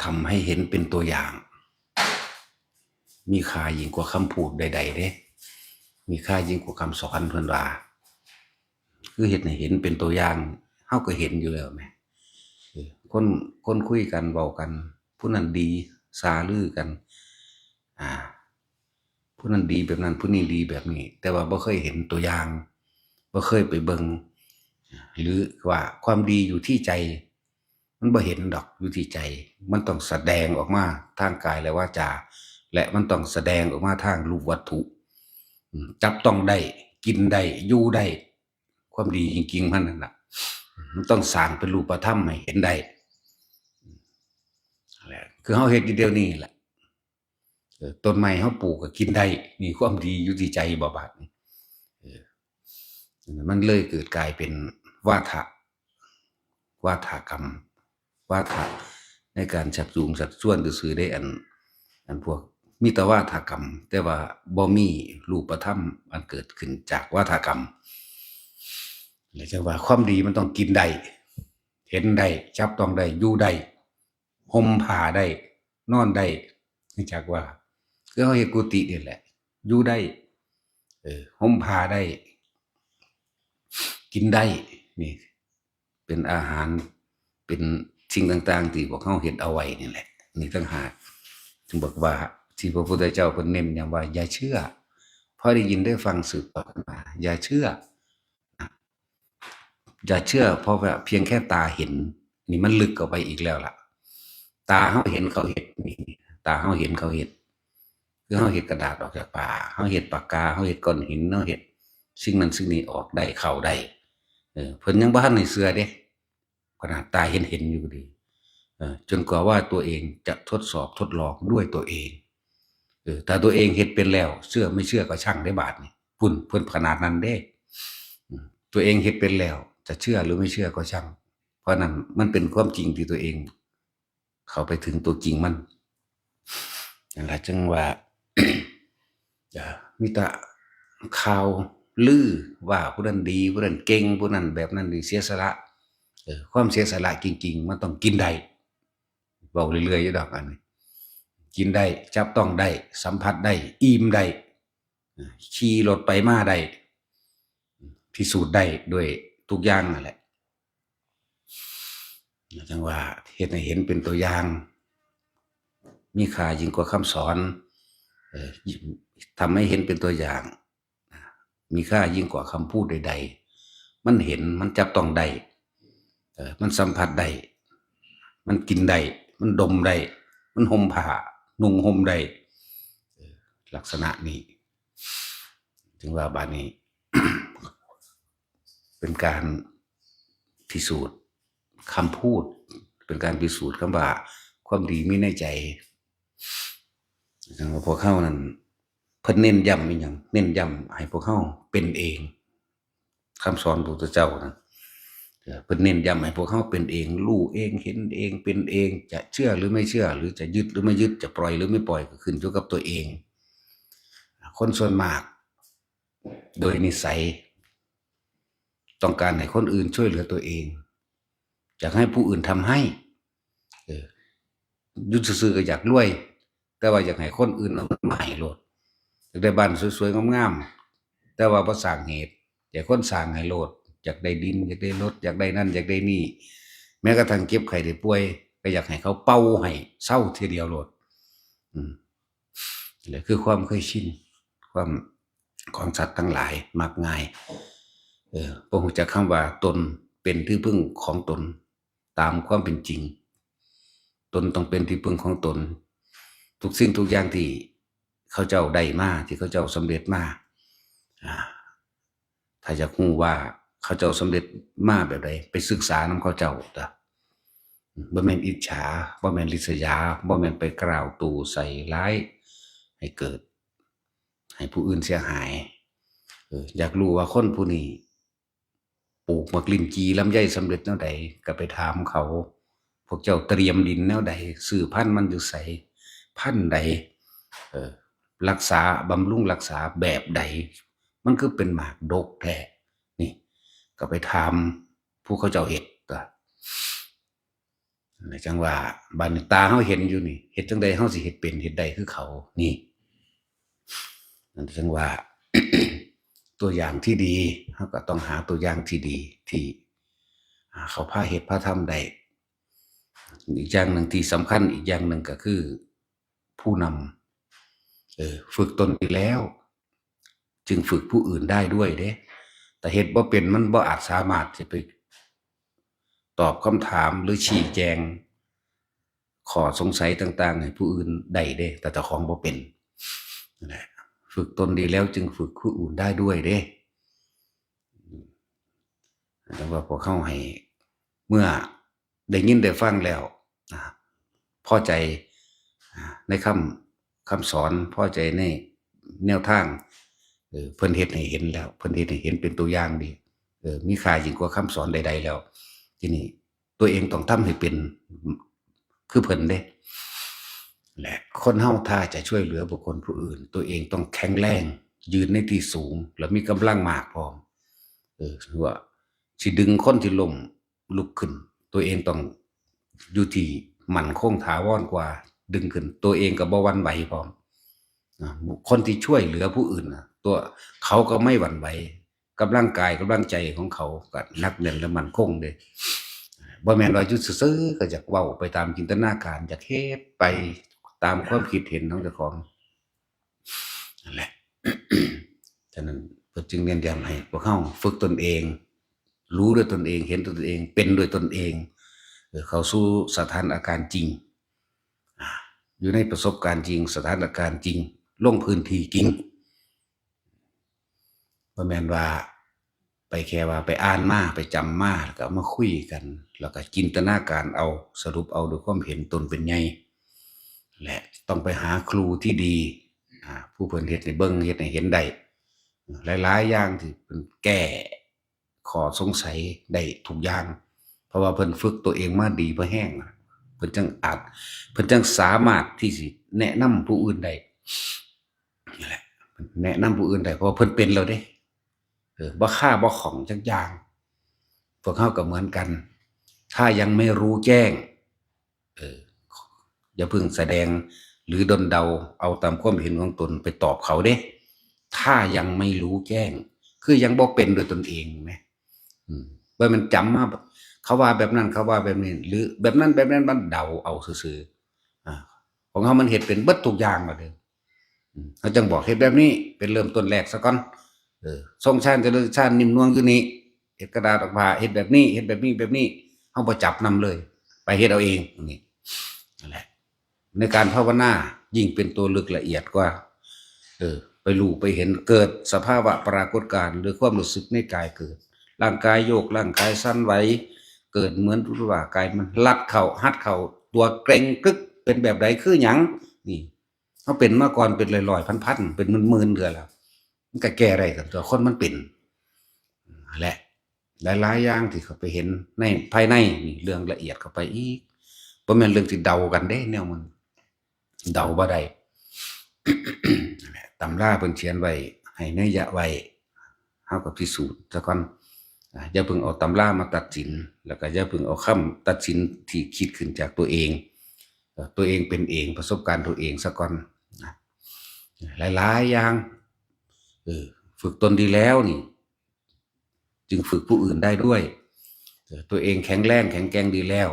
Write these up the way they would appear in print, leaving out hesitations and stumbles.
ทำให้เห็นเป็นตัวอย่างมีค่ายิ่งกว่าคำพูดใดๆเด้มีค่ายิ่งกว่าคำสอนเพิ่นว่าคือเฮ็ดให้เห็นเป็นตัวอย่างเฮาก็เห็นอยู่แล้วแหมคนคุยกันเว้ากันผู้นั้นดีสารือกันอ่าผู้นั้นดีแบบนั้นผู้นี้ดีแบบนี้แต่ว่าบ่เคยเห็นตัวอย่างบ่เคยไปเบิ่งหรือว่าความดีอยู่ที่ใจมันบ่เห็นดอกอยู่ที่ใจมันต้องแสดงออกมาทางกายและวาจาและมันต้องแสดงออกมาทางรูปวัตถุจับต้องได้กินได้อยู่ได้ความดีจริงๆมันนั่นน่ะมันต้องสร้างเป็นรูปธรรมให้เห็นได้นั่นแหละคือเฮาเฮ็ดอยู่เดี๋ยวนี้แหละต้นไม้เฮาปลูกก็กินได้นี่ความดีอยู่ที่ใจบ่บาดนี้มันเลยเกิดกลายเป็นวาทกรรมวาทะในการชักจูงชักชวนซื่อๆได้อันพวกมีแต่วาทกรรมแต่ว่าบ่มีรูปธรรมอันเกิดขึ้นจากวาทกรรมและจังว่าความดีมันต้องกินได้เห็นได้จับต้องได้อยู่ได้ห่มผ้าได้นอนได้เนื่องจากว่าคือเฮาเฮ็ดกุฏินี่แหละอยู่ได้ห่มผ้าได้กินได้นี่เป็นอาหารเป็นสิ่งต่างๆที่พวกเฮาเฮ็ดเอาไว้นี่แหละนี่ต่างหากจึงบอกว่าที่พระพุทธเจ้าเพิ่นเน้นย้ำว่าอย่าเชื่อพอได้ยินได้ฟังสืบต่อกันมาอย่าเชื่อเพราะว่าเพียงแค่ตาเห็นนี่มันลึกเข้าไปอีกแล้วล่ะตาเฮาเห็นเขาเฮ็ดนี่ตาเฮาเห็นเขาเฮ็ดคือเฮาเฮ็ดกระดาษออกจากป่าเฮาเฮ็ดปากกาเฮาเฮ็ดก้อนหินเฮาเฮ็ดสิ่งนั้นสิ่งนี้ออกได้เข้าได้เพิ่นยังบ่ทันได้เชื่อเด้ขนาดตาเห็นอยู่ดีจนกว่าว่าตัวเองจะทดสอบทดลองด้วยตัวเองถ้าตัวเองเฮ็ดเป็นแล้วเชื่อไม่เชื่อก็ช่างได้บาดนี่เพิ่นขนาดนั้นเด้ตัวเองเฮ็ดเป็นแล้วจะเชื่อหรือไม่เชื่อก็ช่างเพราะนั้นมันเป็นความจริงที่ตัวเองเข้าไปถึงตัวจริงมันนั่นล่ะจึงว่า มีแต่ข่าวลือว่าผู้นั้นดีผู้นั้นเก่งผู้นั้นแบบนั้นนี่เสียสละความเสียสละจริงๆมันต้องกินได้เว้าเรื่อยๆอยู่ดอกอันนี้กินได้จับต้องได้สัมผัสได้อิ่มได้ขี่รถไปมาได้พิสูจน์ได้ด้วยทุกอย่างนั่นแหละจังว่าเฮ็ดให้เห็นเป็นตัวอย่างมีค่ายิ่งกว่าคำสอนทำให้เห็นเป็นตัวอย่างมีค่ายิ่งกว่าคำพูดใดๆมันเห็นมันจับต้องได้มันสัมผัสได้มันกินได้มันดมได้มันห่มผ้านุ่งห่มได้ลักษณะนี้ถึงว่าบัดนี้ เป็นการพิสูจน์คำพูดเป็นการพิสูจน์คำว่าความดีมีในใจจังว่าพวกเขานั้นเพิ่นเน้นย้ำอีหยังเน้นย้ำให้พวกเขาเป็นเองคำสอนพระพุทธเจ้านั้นเพิ่นเน้นย้ำให้พวกเขาเป็นเองรู้เองเห็นเองเป็นเองจะเชื่อหรือไม่เชื่อหรือจะยึดหรือไม่ยึดจะปล่อยหรือไม่ปล่อยก็ขึ้นอยู่กับตัวเองคนส่วนมากโดยนิสัยต้องการให้คนอื่นช่วยเหลือตัวเองอยากให้ผู้อื่นทำให้อยู่ซื่อๆก็อยากรวยแต่ว่าอยากให้คนอื่นเอามาให้โลดอยากได้บ้านสวยๆงามๆแต่ว่าบ่สร้างเหตุอยากคนสร้างให้โลดอยากได้ดินอยากได้รถอยากได้นั่นอยากได้นี่แม้กระทั่งเจ็บไข้ได้ป่วยก็อยากให้เขาเป่าให้เศร้าทีเดียวโลดนี่คือความเคยชินความของสัตว์ทั้งหลายมักง่ายบ่รู้จักคำว่าตนเป็นที่พึ่งของตนตามความเป็นจริงตนต้องเป็นที่พึ่งของตนทุกสิ่งทุกอย่างที่เขาเจ้าได้มาที่เขาเจ้าสำเร็จมาถ้าอยากรู้ว่าเขาเจ้าสำเร็จมาแบบใดไปศึกษานำเขาเจ้าจ้ะบ่แม่นอิจฉาบ่แม่นริษยาบ่แม่นไปกล่าวตู่ใส่ร้ายให้เกิดให้ผู้อื่นเสียหายอยากรู้ว่าคนผู้นี้ปลูกมักลิ้นจี่ลำไยสำเร็จแนวใดก็ไปถามเขาพวกเจ้าเตรียมดินแนวใดซื้อพันธุ์มันอยู่ไสพันธุ์ใดรักษาบำรุงรักษาแบบใดมันคือเป็นหมากดกแท้นี่ก็ไปถามผู้เขาเจ้าเฮ็ด ในจังว่าบัดนตาเฮาเห็นอยู่นี่เฮ็ดจังใดเฮาสิเฮ็ดเป็นเฮ็ดได้คือเขานี่นั่นจังว่า ตัวอย่างที่ดีเฮาก็ต้องหาตัวอย่างที่ดีที่เขาพาเฮ็ดพาทำได้อีกอย่างหนึ่งที่สำคัญอีกอย่างหนึ่งก็คือผู้นำฝึกตนเองแล้วจึงฝึกผู้อื่นได้ด้วยเด้แต่เฮ็ดบ่เป็นมันบ่อาจสามารถสิไปตอบคำถามหรือชี้แจงข้อสงสัยต่างๆให้ผู้อื่นได้เด้แต่เจ้าของบ่เป็นนั่นแหละฝึกตนดีแล้วจึงฝึกผู้อื่นได้ด้วยเด้แต่ว่าพวกเขาให้เมื่อได้ยินได้ฟังแล้วพอใจในคำสอนพอใจในแนวทางเพิ่นเฮ็ดให้เห็นแล้วเพิ่นเฮ็ดให้เห็นเป็นตัวอย่างดีมีค่ายิ่งกว่าคำสอนใดๆแล้วทีนี้ตัวเองต้องทำให้เป็นคือเพิ่นเด้และคนเฮาถ้าจะช่วยเหลือบุคคลผู้อื่นตัวเองต้องแข็งแรงยืนในที่สูงแล้วมีกำลังมากพร้อมว่าสิดึงคนที่ล้มลุกขึ้นตัวเองต้องอยู่ที่มั่นคงถาวรกว่าดึงขึ้นตัวเองก็บ่หวั่นไหวพร้อมคนที่ช่วยเหลือผู้อื่นตัวเขาก็ไม่หวั่นไหวกำลังกายกำลังใจของเขาก็หนักแน่นและมั่นคงเด้บ่แม่นว่าอยู่ซื่อๆก็อยากเว้าไปตามจินตนาการอยากเฮ็ดไปตามความคิดเห็นของเจ้าของนั่นแหละ ฉะนั้นเพิ่นจึงเน้นย้ำให้พวกเฮาฝึกตนเองรู้ด้วยตนเองเห็นด้วยตนเองเป็นด้วยตนเองเข้าสู่สถานการณ์จริงอยู่ในประสบการณ์จริงสถานการณ์จริงลงพื้นที่จริงบ่แม่นว่าไปแค่ว่าไปอ่านมาไปจำมาแล้วก็เอามาคุยกันแล้วก็จินตนาการเอาสรุปเอาด้วยความเห็นตนเป็นใหญ่และต้องไปหาครูที่ดีผู้เพิ่นเฮ็ดให้เบิ่งเฮ็ดให้เห็นได้หลายๆอย่างที่เพิ่นแก้ข้อสงสัยได้ทุกอย่างเพราะว่าเพิ่นฝึกตัวเองมาดีพอแห้งเพิ่นจังสามารถที่สิแนะนำผู้อื่นได้นั่นแหละแนะนำผู้อื่นได้เพราะว่าเพิ่นเป็นแล้วเด้บ่ค่าบ่ของจักอย่างพวกเฮาก็เหมือนกันถ้ายังไม่รู้แจ้งอย่าเพิ่งแสดงหรือดลเดาเอาตามความเห็นของตนไปตอบเขาเด้ถ้ายังไม่รู้แจ้งคือยังบ่เป็นด้วยตนเองแหมว่ามันจำมาเขาว่าแบบนั้นเขาว่าแบบนี้หรือแบบนั้นแบบนั้นมันเดาเอาซื่อๆของเฮามันเฮ็ดเป็นเบิดทุกอย่างแล้วเด้เขาจังบอกเฮ็ดแบบนี้เป็นเริ่มต้นแรกซะก่อนทรงชาญเจริญชาญนิ่มนวลอยู่นี่เฮ็ดกระดาษออกมาเฮ็ดแบบนี้เฮ็ดแบบนี้แบบนี้เฮาบ่จับนำเลยไปเฮ็ดเอาเองนี่นั่นแหละในการภาวนายิ่งเป็นตัวลึกละเอียดกว่าไปรู้ไปเห็นเกิดสภาวะปรากฏการณ์หรือความรู้สึกในกายเกิดร่างกายโยกร่างกายสั่นไหวเกิดเหมือนว่ากายมันรัดเข่าหัดเข่าตัวเกร็งกึกเป็นแบบใดคือหยังนี่เฮาเป็นมาก่อนเป็นร้อยๆพันๆเป็นหมื่นๆเดือนแล้วมันก็แก้ได้กับตัวคนมันเป็นแหละหลายๆอย่างที่เขาไปเห็นในภายในนี่เรื่องละเอียดเข้าไปอีกบ่แม่นเรื่องที่เดากันเด้แนวมันเดาบ่ได้ ตำราเพิ่นเขียนไว้ให้นัยยะไว้เฮาก็พิสูจน์ซะก่อนอย่าเพิ่งเอาตำรามาตัดสินแล้วก็อย่าเพิ่งเอาคำตัดสินที่คิดขึ้นจากตัวเองเป็นเองประสบการณ์ตัวเองซะก่อนหลายๆอย่างฝึกตนดีแล้วนี่จึงฝึกผู้อื่นได้ด้วยตัวเองแข็งแรงแข็งแกร่งดีแล้ว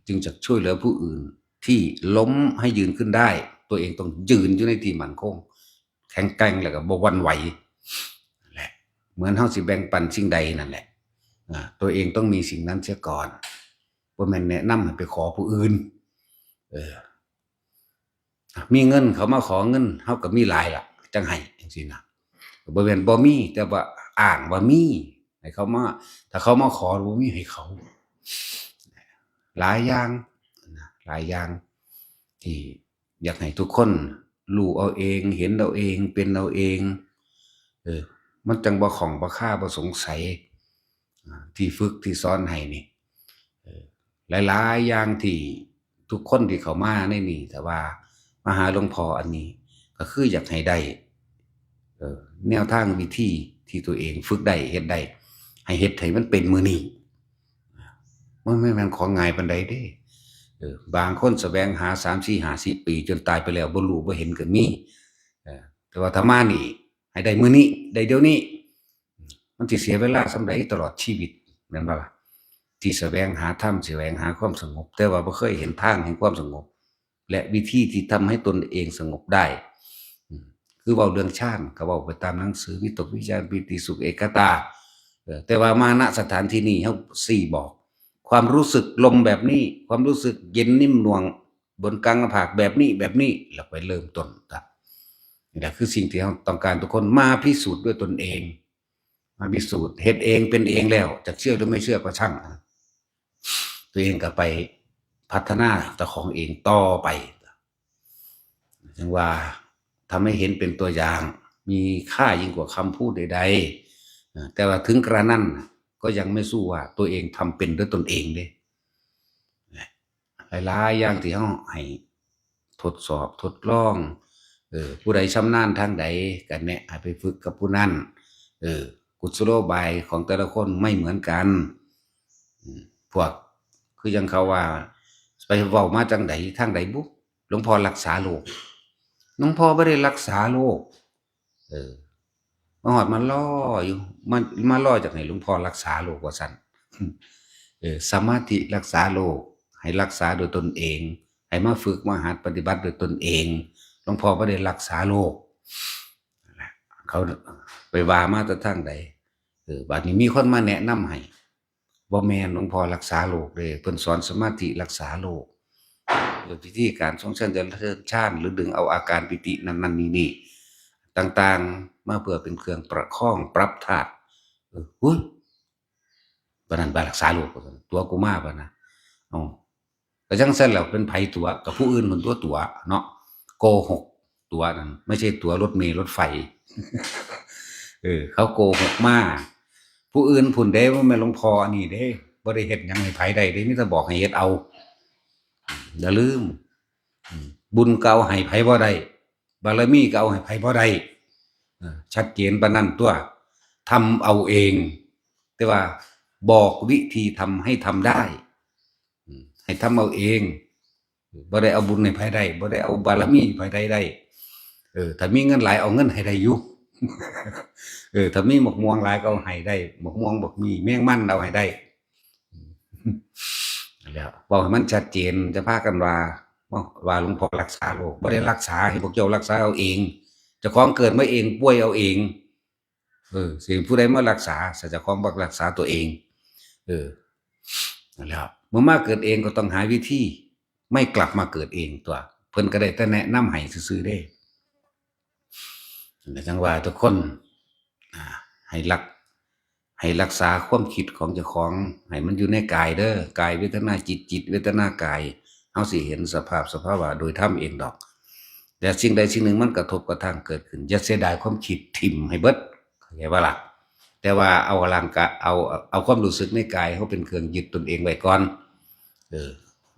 จึงจะช่วยเหลือผู้อื่นที่ล้มให้ยืนขึ้นได้ตัวเองต้องยืนอยู่ในที่มั่นคงแข็งแกร่งแล้วก็บ่หวั่นไหวแหละเหมือนเฮาสิแบ่งปันสิ่งใดนั่นแหละตัวเองต้องมีสิ่งนั้นเสียก่อนบ่แม่นแนะนำให้ไปขอผู้อื่นมีเงินเขามาขอเงินเฮาก็มีหลายล่ะจังให้จังซี่นะบ่แม่นบ่มีแต่ว่าอ้างว่ามีให้เขามาถ้าเขามาขอบ่มีให้เขาหลายอย่างที่อยากให้ทุกคนรู้เอาเองเห็นเอาเองเป็นเอาเองมันจังบ่ข้องบ่คาบ่สงสัยที่ฝึกที่สอนให้นี่หลายๆอย่างที่ทุกคนที่เข้ามาในนี่แต่ว่ามาหาหลวงพ่ออันนี้ก็คืออยากให้ได้แนวทางวิธีที่ตัวเองฝึกได้เฮ็ดได้ให้เฮ็ดให้มันเป็นมื้อนี้ มันไม่แม่นของง่ายปานใดเด้บางคนแสวงหา3 4 50 ปีจนตายไปแล้วบ่รู้บ่เห็นก็มีแต่ว่าถ้ามานี่ให้ได้มื้อนี้ได้เดี๋ยวนี้มันสิเสียเวลาส่ำใดตลอดชีวิตแม่นบ่ล่ะที่แสวงหาธรรมแสวงหาความสงบแต่ว่าบ่เคยเห็นทางแห่งความสงบและวิธีที่ทำให้ตนเองสงบได้คือเว้าเรื่องฌานก็เว้าไปตามหนังสือวิตกวิจารปิติสุขเอกตาแต่ว่ามาณสถานที่นี้เฮาสี่บอกความรู้สึกลมแบบนี้ความรู้สึกเย็นนิ่มนวลบนกลางหน้าผากแบบนี้แล้วไปเริ่มต้นครับนี่แหละคือสิ่งที่เราต้องการทุกคนมาพิสูจน์ด้วยตนเองมาพิสูจน์เฮ็ดเองเป็นเองแล้วจะเชื่อหรือไม่เชื่อก็ช่างตัวเองก็ไปพัฒนาเจ้าของเองต่อไปจึงว่าทำให้เห็นเป็นตัวอย่างมีค่ายิ่งกว่าคำพูดใดๆแต่ว่าถึงกระนั้นก็ยังไม่สู้ว่าตัวเองทำเป็นด้วยตนเองเด้หลายๆอย่างที่เราให้ทดสอบทดลองผู้ใดชำนาญทางใดก็แนะให้ไปฝึกกับผู้นั้นกุศโลบายของแต่ละคนไม่เหมือนกันพวกคือยังเขาว่าไปเว้ามาจังใดทางใดบุหลวงพ่อรักษาโรคหลวงพ่อบ่ได้รักษาโรคมาฮอดมาล้ออยู่มาล้อจากไหนหลวงพ่อรักษาโรคว่าซั่นสมาธิรักษาโรคให้รักษาโดยตนเองให้มาฝึกมาหัดปฏิบัติโดยตนเองหลวงพ่อบ่ได้รักษาโรคเขาไปว่ามาแต่ทางใดบัดนี้มีคนมาแนะนำให้บ่แม่นหลวงพ่อรักษาโรคเด้เพิ่นสอนสมาธิรักษาโรคโดยวิธีการทรงเจริญฌานหรือดึงเอาอาการปิตินั้นๆนี่ต่างๆมาเพื่อเป็นเครื่องประคองปรับธาตุหุ้ยปานนั้นบ่รักษาโรคตัวกูมาบ่นะก็จังซั่นแล้วเป็นไผตัวกับผู้อื่นเพิ่นตัวเนาะโกหกตัวนั้นไม่ใช่ตั๋วรถเมล์รถไฟเขาโกหกมาผู้อื่นพุ่นเด้บ่แม่นหลวงพ่ออันนี้เด้บ่ได้เฮ็ดหยังให้ไผได้เด้มีแต่บอกให้เฮ็ดเอาอย่าลืมบุญเก่าให้ไผบ่ได้บารมีเก่าให้ไผบ่ได้ชัดเจนปานนั้นตัวทำเอาเองแต่ว่าบอกวิธีทำให้ทำได้ให้ทำเอาเองบ่ได้เอาบุญให้ไผได้บ่ได้เอาบารมีให้ไผได้ถ้ามีเงินหลายเอาเงินให้ได้อยู่ถ้ามีหมกม่วงหลายก็เอาให้ได้หมกม่วงบ่มีแมงมันเอาให้ได้แล้วเว้าให้มันชัดเจนจะพากันว่าหลวงพ่อรักษาโรคบ่ได้รักษาให้พวกเจ้ารักษาเอาเองเจ้าของเกิดมาเองป่วยเอาเองสิผู้ใดมารักษาเจ้าของบ่รักษาตัวเองนั่นแหละเมื่อมาเกิดเองก็ต้องหาวิธีไม่กลับมาเกิดเองตัวเพิ่นก็ได้แต่แนะนำให้ซื่อๆเด้จังว่าทุกคนให้รักษาความคิดของเจ้าของให้มันอยู่ในกายเด้อกายเวทนาจิตเวทนากายเฮาสิเห็นสภาวะโดยธรรมเองดอกแต่สิ่งใดสิ่งหนึ่งมันกระทบกระทั่งเกิดขึ้นอย่าเสียดายความคิดทิ่มให้เบิดเข้าใจบ่ล่ะแต่ว่าเอาร่างกายเอาความรู้สึกในกายเฮาเป็นเครื่องยึดตนเองไว้ก่อน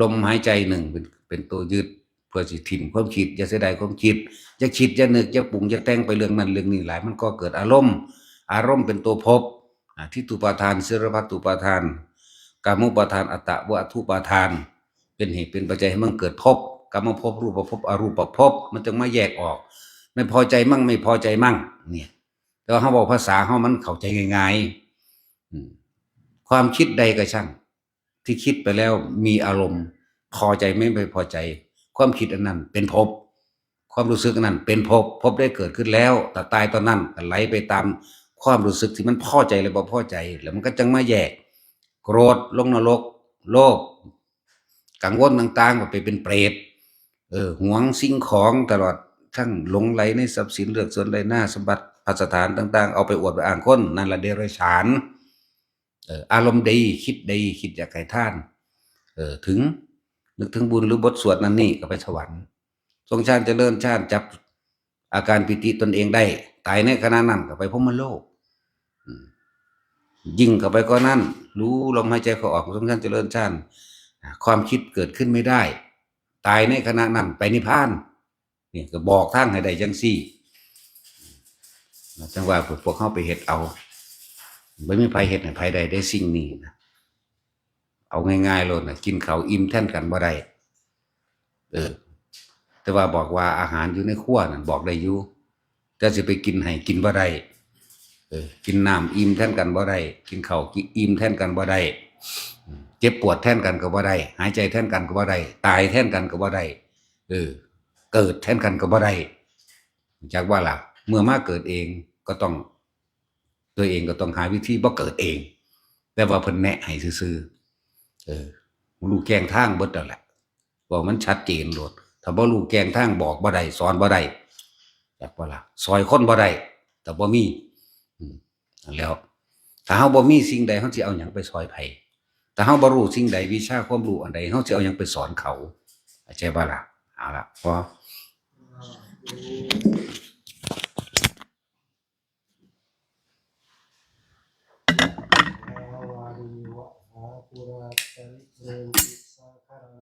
ลมหายใจหนึ่งเป็นตัวยึดเพื่อสิทิ่มความคิดอย่าเสียดายความคิดอย่าคิดอย่านึกอย่าปรุงอย่าแต่งไปเรื่องนั้นเรื่องนี้หลายมันก็เกิดอารมณ์เป็นตัวภพทิฏฐุปาทานศิรพัตตุปาทานกามุปาทานอัตตะวะทุปาทานเป็นเหตุเป็นปัจจัยให้มันเกิดภพกรรมภพรูปภพอรูปภพมันจึงมาแยกออกไม่พอใจมั่งไม่พอใจมั่งเนี่ยแต่ว่าเฮาบอกภาษาเฮามันเข้าใจง่ายๆความคิดใดก็ช่างที่คิดไปแล้วมีอารมณ์พอใจไม่พอใจความคิดอันนั้นเป็นภพความรู้สึกอันนั้นเป็นภพได้เกิดขึ้นแล้วแต่ตายตอนนั้นก็ไหลไปตามความรู้สึกที่มันพอใจหรือบ่พอใจแล้วมันก็จังมาแยกโกรธลงนรกโลภกังวลต่างๆก็ไปเป็นเปรตหวงสิ่งของตลอดทั้งหลงไหลในทรัพย์สินเลือกส่วนใดหน้าสมบัติภัสถานต่างๆเอาไปอวดไปอ้างคนนั่นละเดรัจฉานอารมณ์ดีคิดอยากให้ทานถึงนึกถึงบุญหรือบทสวดนั้นนี่ก็ไปสวรรค์ทรงฌานเจริญฌานจับอาการปิติตนเองได้ตายในขณะนั้นก็ไปพรหมโลกยิ่งเข้าไปก็นั่นรู้ลมหายใจเข้าออกทรงฌานเจริญฌานความคิดเกิดขึ้นไม่ได้ตายในขณะนั้นไปนิพพานนี่ก็บอกทางให้ได้จังซี่จังว่าพวกเขาไปเฮ็ดเอาไม่มีไผเฮ็ดให้ไผได้สิ่งนี้นะ เอาง่ายๆโลดน่ะกินข้าวอิ่มแทนกันบ่ได้เออแต่ว่าบอกว่าอาหารอยู่ในครัวนั่นบอกได้อยู่แต่สิไปกินให้กินบ่ได้กินน้ำอิ่มแทนกันบ่ได้กินข้าวอิ่มแทนกันบ่ได้เจ็บปวดแทนกันก็บ่ได้หายใจแทนกันก็บ่ได้ตายแทนกันก็บ่ได้เออเกิดแทนกันก็บ่ได้จากว่าล่ะเมื่อมาเกิดเองก็ต้องตัวเองก็ต้องหาวิธีบ่เกิดเองแต่ว่าเพิ่นแนะให้ซื่อๆรู้แกงทางเบิดแล้วแหละบอกมันชัดเจนโลดถ้าบ่รู้แกงทางบอกบ่ได้สอนบ่ได้จักว่าล่ะซอยคนบ่ได้แต่บ่มีนั่นแหล้วถ้าเฮาบ่มีสิ่งใดเฮาสิเอาหยังไปซอยไผถ้าเฮาบ่รู้สิ่งใดวิชาความรู้อันใดเฮาสิเอาหยังไปสอนเขาเข้าใจบ่ล่ะเอาล่ะพอวาริวะหาปุราปริเรนติ